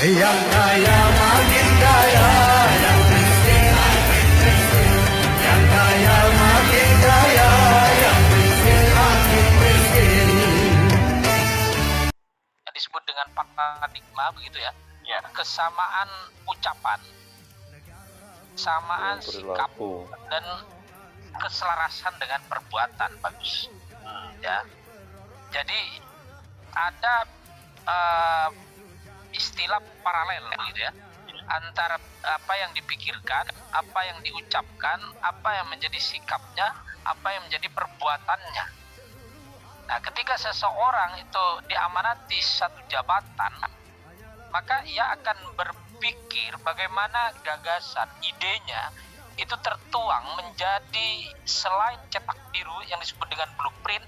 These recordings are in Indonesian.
Yang kaya makin kaya, yang miskin makin miskin. Yang kaya makin kaya, yang miskin makin miskin. Disebut dengan paradigma begitu ya. Ya. Kesamaan ucapan, kesamaan sikap, dan keselarasan dengan perbuatan bagus. Ya. Jadi ada istilah paralel gitu ya, antara apa yang dipikirkan, apa yang diucapkan, apa yang menjadi sikapnya, apa yang menjadi perbuatannya. Nah, ketika seseorang itu diamanati satu jabatan, maka ia akan berpikir bagaimana gagasan, idenya itu tertuang menjadi, selain cetak biru yang disebut dengan blueprint,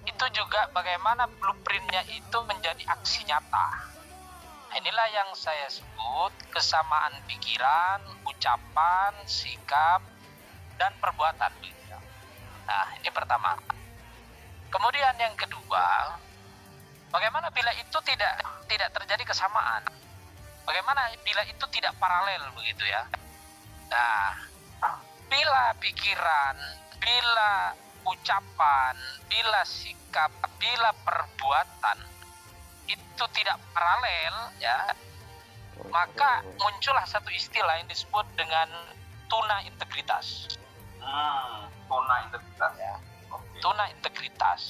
itu juga bagaimana blueprintnya itu menjadi aksi nyata. Inilah yang saya sebut kesamaan pikiran, ucapan, sikap, dan perbuatan. Nah, ini pertama. Kemudian yang kedua, bagaimana bila itu tidak terjadi kesamaan? Bagaimana bila itu tidak paralel begitu ya? Nah, bila pikiran, bila ucapan, bila sikap, bila perbuatan itu tidak paralel ya, maka muncullah satu istilah yang disebut dengan tuna integritas. Tuna integritas ya. Okay. Tuna integritas.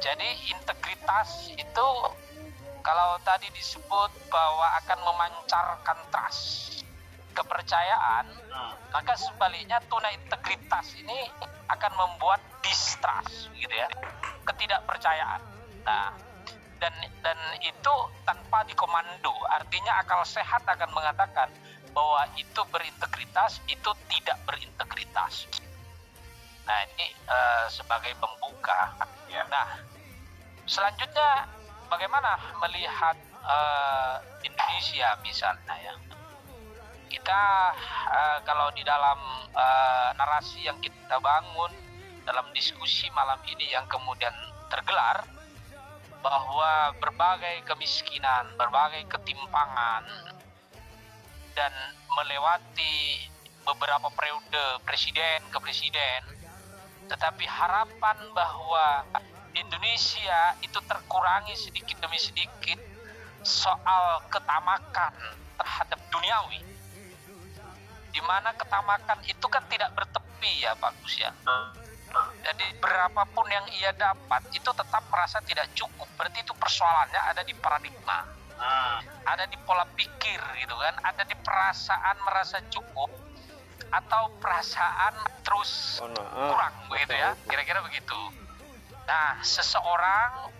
Jadi integritas itu kalau tadi disebut bahwa akan memancarkan trust, kepercayaan, maka sebaliknya tuna integritas ini akan membuat distrust gitu ya, ketidakpercayaan. Nah, dan itu tanpa dikomando, artinya akal sehat akan mengatakan bahwa itu berintegritas, itu tidak berintegritas. Nah, ini sebagai pembuka. Ya. Nah, selanjutnya bagaimana melihat Indonesia misalnya ya. Kita kalau di dalam narasi yang kita bangun dalam diskusi malam ini yang kemudian tergelar, bahwa berbagai kemiskinan, berbagai ketimpangan, dan melewati beberapa periode presiden ke presiden, tetapi harapan bahwa Indonesia itu terkurangi sedikit demi sedikit soal ketamakan terhadap duniawi, di mana ketamakan itu kan tidak bertepi ya Pak Gus ya. Jadi berapapun yang ia dapat itu tetap merasa tidak cukup. Berarti itu persoalannya ada di paradigma, ada di pola pikir gitu kan, ada di perasaan merasa cukup atau perasaan terus kurang begitu ya, kira-kira begitu. Nah, seorang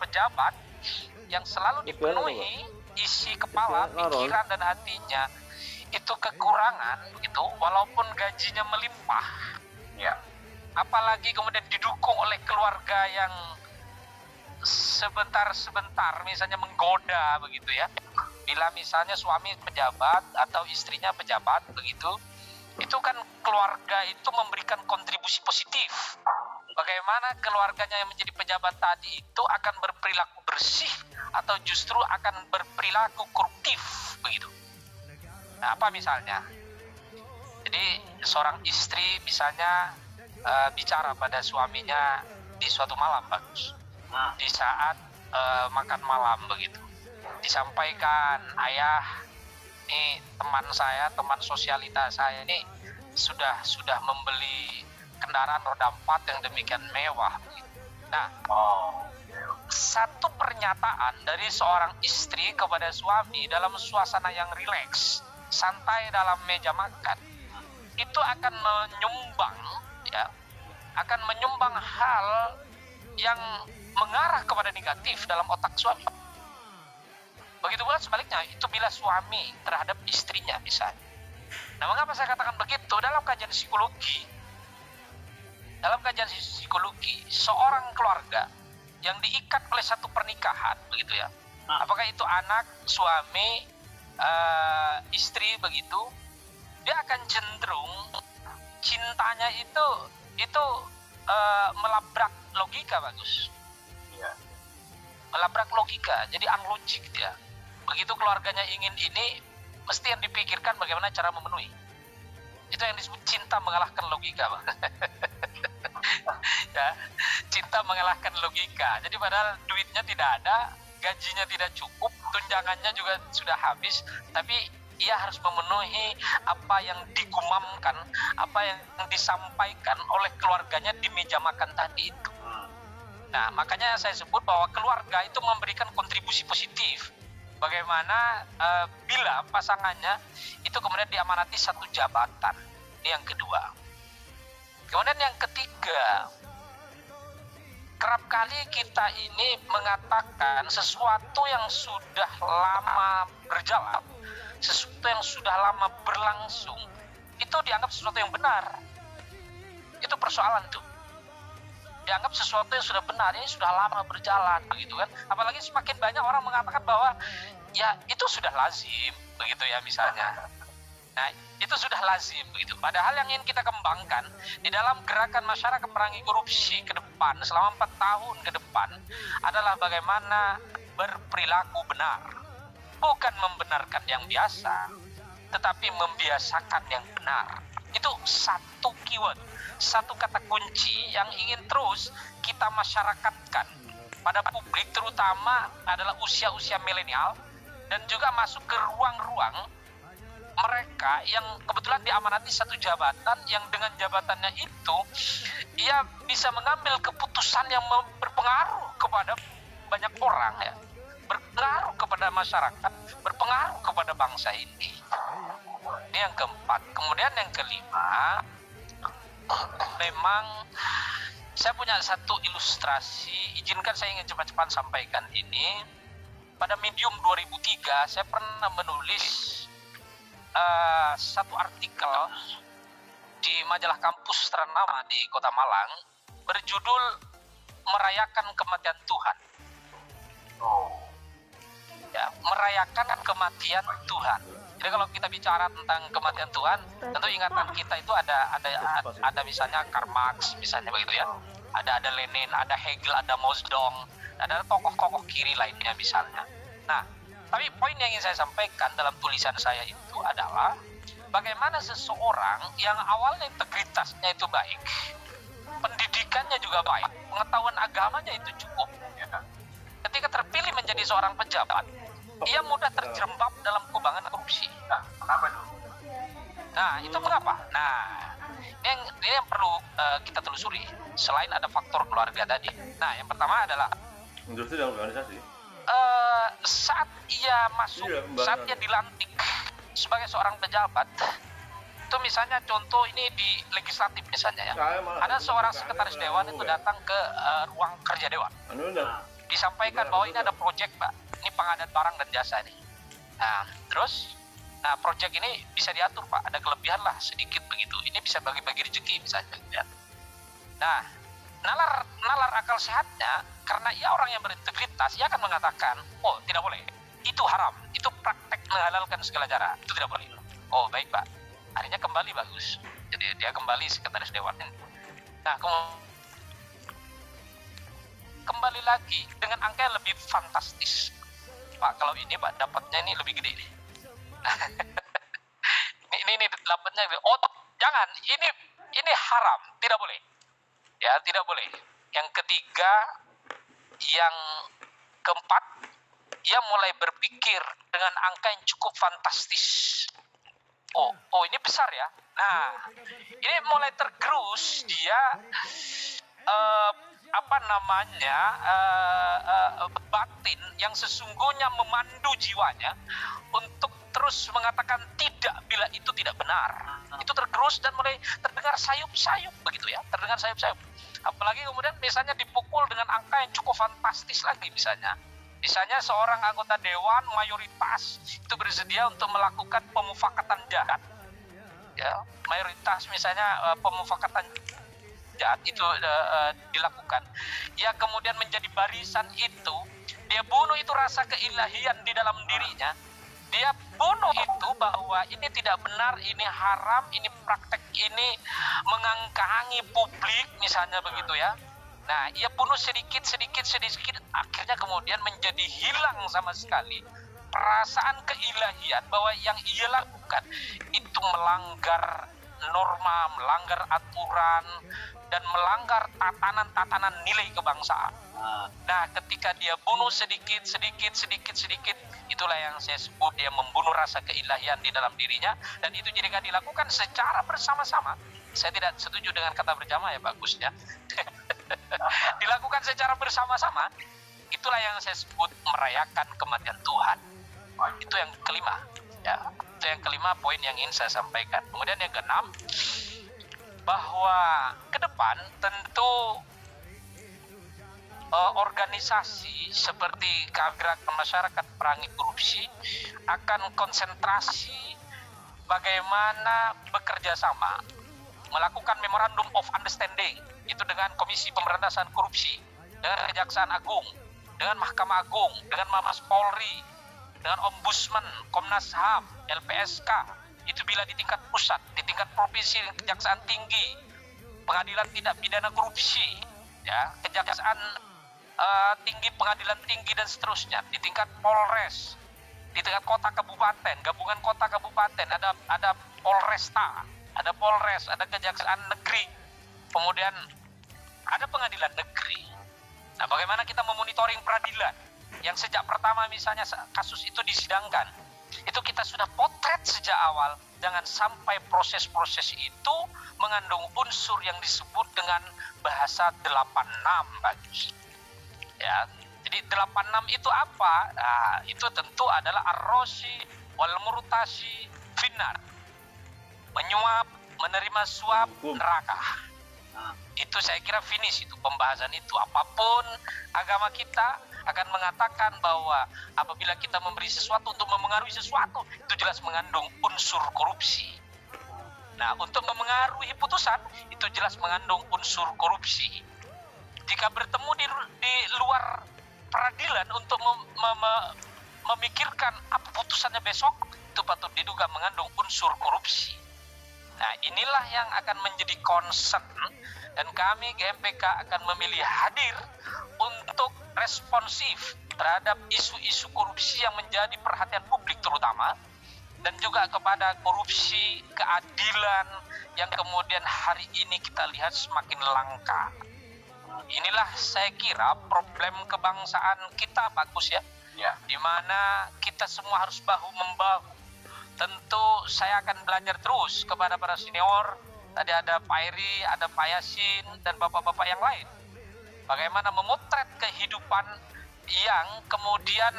pejabat yang selalu dipenuhi isi kepala, pikiran dan hatinya itu kekurangan begitu, walaupun gajinya melimpah ya. Apalagi kemudian didukung oleh keluarga yang sebentar-sebentar misalnya menggoda begitu ya. Bila misalnya suami pejabat atau istrinya pejabat begitu, itu kan keluarga itu memberikan kontribusi positif. Bagaimana keluarganya yang menjadi pejabat tadi itu akan berperilaku bersih atau justru akan berperilaku koruptif begitu. Nah, apa misalnya? Jadi seorang istri misalnya bicara pada suaminya di suatu malam bagus, di saat makan malam begitu, disampaikan, ayah, ini teman saya, teman sosialita saya ini sudah membeli kendaraan roda 4 yang demikian mewah begitu. Nah, satu pernyataan dari seorang istri kepada suami dalam suasana yang rileks, santai dalam meja makan, itu akan menyumbang ya, akan menyumbang hal yang mengarah kepada negatif dalam otak suami. Begitu pula sebaliknya, itu bila suami terhadap istrinya misalnya. Nah, mengapa saya katakan begitu? Dalam kajian psikologi, seorang keluarga yang diikat oleh satu pernikahan begitu ya, apakah itu anak, suami, istri begitu, dia akan cenderung cintanya itu melabrak logika bagus. Iya. Melabrak logika, jadi unlogik dia. begitu keluarganya ingin ini, mesti yang dipikirkan bagaimana cara memenuhi. Itu yang disebut cinta mengalahkan logika, Bang. Ya, cinta mengalahkan logika. Jadi padahal duitnya tidak ada, gajinya tidak cukup, tunjangannya juga sudah habis, tapi ia harus memenuhi apa yang digumamkan, apa yang disampaikan oleh keluarganya di meja makan tadi itu. Nah, makanya saya sebut bahwa keluarga itu memberikan kontribusi positif. Bagaimana bila pasangannya itu kemudian diamanati satu jabatan. Ini yang kedua. Kemudian yang ketiga, kerap kali kita ini mengatakan sesuatu yang sudah lama berjalan, sesuatu yang sudah lama berlangsung, itu dianggap sesuatu yang benar. Itu persoalan tuh. Dianggap sesuatu yang sudah benar, ini sudah lama berjalan, begitu kan. Apalagi semakin banyak orang mengatakan bahwa ya itu sudah lazim, begitu ya misalnya. Nah, itu sudah lazim begitu. Padahal yang ingin kita kembangkan di dalam gerakan masyarakat perangi korupsi ke depan selama 4 tahun ke depan adalah bagaimana berperilaku benar. Bukan membenarkan yang biasa, tetapi membiasakan yang benar. Itu satu keyword, satu kata kunci yang ingin terus kita masyarakatkan pada publik, terutama adalah usia-usia milenial dan juga masuk ke ruang-ruang mereka yang kebetulan diamanati satu jabatan yang dengan jabatannya itu ia bisa mengambil keputusan yang berpengaruh kepada banyak orang, ya, berpengaruh kepada masyarakat, berpengaruh kepada bangsa ini. Ini yang keempat. Kemudian yang kelima, memang saya punya satu ilustrasi, izinkan saya ingin cepat-cepat sampaikan ini. Pada Medium 2003 saya pernah menulis satu artikel di majalah kampus ternama di Kota Malang berjudul Merayakan Kematian Tuhan. Ya, merayakan kematian Tuhan. Jadi kalau kita bicara tentang kematian Tuhan, tentu ingatan kita itu ada misalnya Karl Marx misalnya begitu ya. Ada Lenin, ada Hegel, ada Mao Zedong, ada tokoh-tokoh kiri lainnya misalnya. Nah, tapi poin yang ingin saya sampaikan dalam tulisan saya itu adalah bagaimana seseorang yang awalnya integritasnya itu baik, pendidikannya juga baik, pengetahuan agamanya itu cukup, ketika terpilih menjadi seorang pejabat, ia mudah terjerembab dalam kubangan korupsi. Nah, kenapa itu? Nah, itu mengapa? Nah, ini yang perlu kita telusuri. Selain ada faktor keluarga tadi. Nah, yang pertama adalah industri dan organisasi. Saat ia masuk, saat ia dilantik sebagai seorang pejabat, itu misalnya contoh ini di legislatif misalnya ya, ada seorang sekretaris dewan itu datang ke ruang kerja dewan, disampaikan bahwa ini ada proyek Pak, ini pengadaan barang dan jasa ini. Nah, terus, proyek ini bisa diatur Pak, ada kelebihan lah sedikit begitu, ini bisa bagi-bagi rezeki misalnya. Ya. Nah, nalar akal sehatnya, karena ia orang yang berintegritas, ia akan mengatakan, oh tidak boleh, itu haram, itu praktek menghalalkan segala cara, itu tidak boleh. Oh baik Pak, akhirnya kembali bagus, jadi dia kembali sekretaris dewan. Nah, kembali lagi dengan angka yang lebih fantastis. Pak, kalau ini Pak dapatnya ini lebih gede nih. ini dapatnya lebih, oh jangan, ini haram, tidak boleh. Ya, tidak boleh. Yang ketiga, yang keempat, ia mulai berpikir dengan angka yang cukup fantastis. Oh ini besar ya. Nah, ini mulai tergerus dia batin yang sesungguhnya memandu jiwanya untuk terus mengatakan tidak bila itu tidak benar. Itu tergerus dan mulai terdengar sayup-sayup begitu ya, terdengar sayup-sayup. Apalagi kemudian misalnya dipukul dengan angka yang cukup fantastis lagi misalnya. Misalnya seorang anggota dewan mayoritas itu bersedia untuk melakukan pemufakatan jahat. Ya, mayoritas misalnya pemufakatan jahat itu dilakukan. Ya, kemudian menjadi barisan itu, dia bunuh itu rasa keilahian di dalam dirinya. Dia bunuh itu bahwa ini tidak benar, ini haram, ini praktek ini mengangkangi publik misalnya begitu ya. Nah, ia bunuh sedikit, akhirnya kemudian menjadi hilang sama sekali perasaan keilahian bahwa yang ia lakukan itu melanggar norma, melanggar aturan, dan melanggar tatanan-tatanan nilai kebangsaan. Nah, ketika dia bunuh sedikit, itulah yang saya sebut dia membunuh rasa keilahian di dalam dirinya, dan itu jika dilakukan secara bersama-sama. Saya tidak setuju dengan kata berjamaah ya, bagus ya. Dilakukan secara bersama-sama, itulah yang saya sebut merayakan kematian Tuhan. Itu yang kelima. Ya, itu yang kelima poin yang ingin saya sampaikan. Kemudian yang keenam, bahwa ke depan tentu organisasi seperti Gerakan Masyarakat Perangi Korupsi akan konsentrasi bagaimana bekerja sama melakukan Memorandum of Understanding itu dengan Komisi Pemberantasan Korupsi, dengan Kejaksaan Agung, dengan Mahkamah Agung, dengan Mabes Polri, dengan Ombudsman, Komnas HAM, LPSK, itu bila di tingkat pusat, di tingkat provinsi, Kejaksaan Tinggi, Pengadilan Tindak Pidana Korupsi, ya, Kejaksaan Tinggi, Pengadilan Tinggi dan seterusnya, di tingkat Polres, di tingkat kota kabupaten, gabungan kota kabupaten, ada Polresta, ada Polres, ada Kejaksaan Negeri, kemudian ada Pengadilan Negeri. Nah, bagaimana kita memonitoring peradilan yang sejak pertama misalnya kasus itu disidangkan, itu kita sudah potret sejak awal, jangan sampai proses-proses itu mengandung unsur yang disebut dengan bahasa 86 bagus. Ya, jadi 86 itu apa? Nah, itu tentu adalah arrosi wal murtasi finnar. Menyuap, menerima suap, neraka. Itu saya kira finish itu pembahasan itu. Apapun agama kita akan mengatakan bahwa apabila kita memberi sesuatu untuk memengaruhi sesuatu, itu jelas mengandung unsur korupsi. Nah, untuk memengaruhi putusan, itu jelas mengandung unsur korupsi. Jika bertemu di luar peradilan untuk memikirkan apa putusannya besok, itu patut diduga mengandung unsur korupsi. Nah, inilah yang akan menjadi concern, dan kami GMPK akan memilih hadir untuk responsif terhadap isu-isu korupsi yang menjadi perhatian publik terutama, dan juga kepada korupsi keadilan yang kemudian hari ini kita lihat semakin langka. Inilah saya kira problem kebangsaan kita bagus ya, di mana kita semua harus bahu-membahu. Tentu saya akan belajar terus kepada para senior. Tadi ada Pak Eri, ada Pak Yasin, dan bapak-bapak yang lain. Bagaimana memotret kehidupan yang kemudian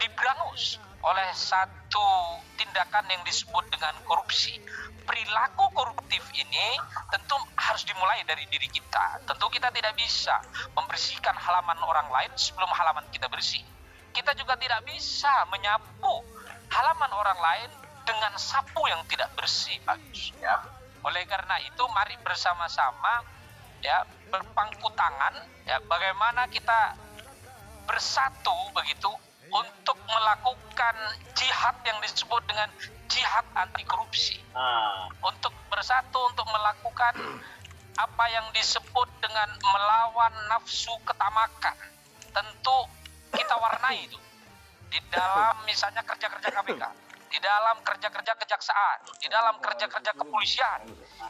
diberangus oleh satu tindakan yang disebut dengan korupsi. Perilaku koruptif ini tentu harus dimulai dari diri kita. Tentu kita tidak bisa membersihkan halaman orang lain sebelum halaman kita bersih. Kita juga tidak bisa menyapu halaman orang lain dengan sapu yang tidak bersih, bagus. Ya. Oleh karena itu, mari bersama-sama ya berpangku tangan ya bagaimana kita bersatu begitu untuk melakukan jihad yang disebut dengan jihad anti korupsi. Untuk bersatu untuk melakukan apa yang disebut dengan melawan nafsu ketamakan. Tentu kita warnai itu di dalam misalnya kerja-kerja KPK, di dalam kerja-kerja kejaksaan, di dalam kerja-kerja kepolisian,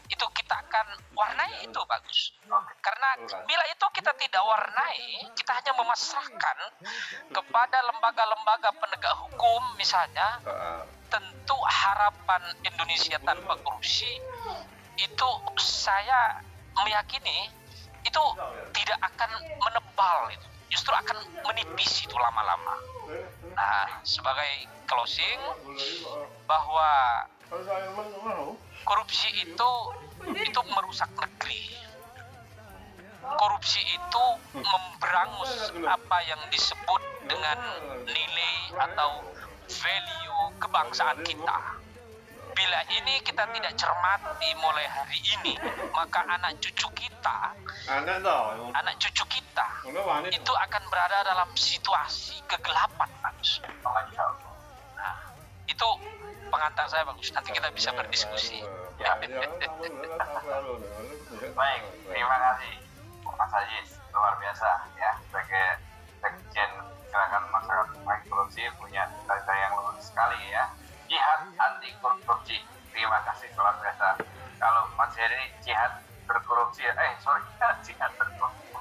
itu kita akan warnai itu bagus. Karena bila itu kita tidak warnai, kita hanya memasrahkan kepada lembaga-lembaga penegak hukum misalnya, tentu harapan Indonesia tanpa korupsi itu saya meyakini itu tidak akan menebal itu. Justru akan menipis itu lama-lama. Nah, sebagai closing, bahwa korupsi itu merusak negeri. Korupsi itu memberangus apa yang disebut dengan nilai atau value kebangsaan kita. Bila ini kita tidak cermati mulai hari ini, maka anak cucu kita itu akan berada dalam situasi kegelapan, bagus. Nah, itu pengantar saya, bagus. Nanti kita bisa berdiskusi. Baik, terima kasih Mas Ajis, luar biasa ya sebagai Sekjen Gerakan Masyarakat Perangi Korupsi. korupsi punya cita-cita yang luhur sekali ya. Jihad anti korupsi. Terima kasih luar biasa. Kalau Mas Heri jihad berkorupsi, jihad berkorupsi.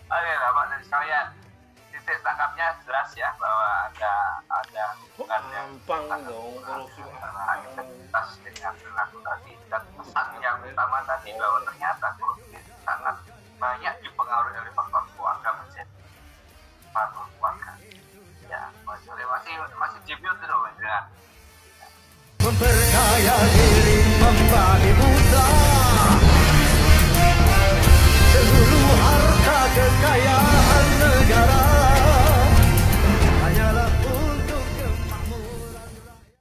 Oke, Bapak dan sekalian, titik tangkapnya jelas ya bahwa ada hubungan yang gampang dong korupsi. integritas dengan perilaku tadi, dan pesan yang utama tadi bahwa ternyata korupsi sangat banyak dipengaruhi oleh faktor keluarga menjadi faktor keluarga. Ya, masih Jibril itu dengan Memperkaya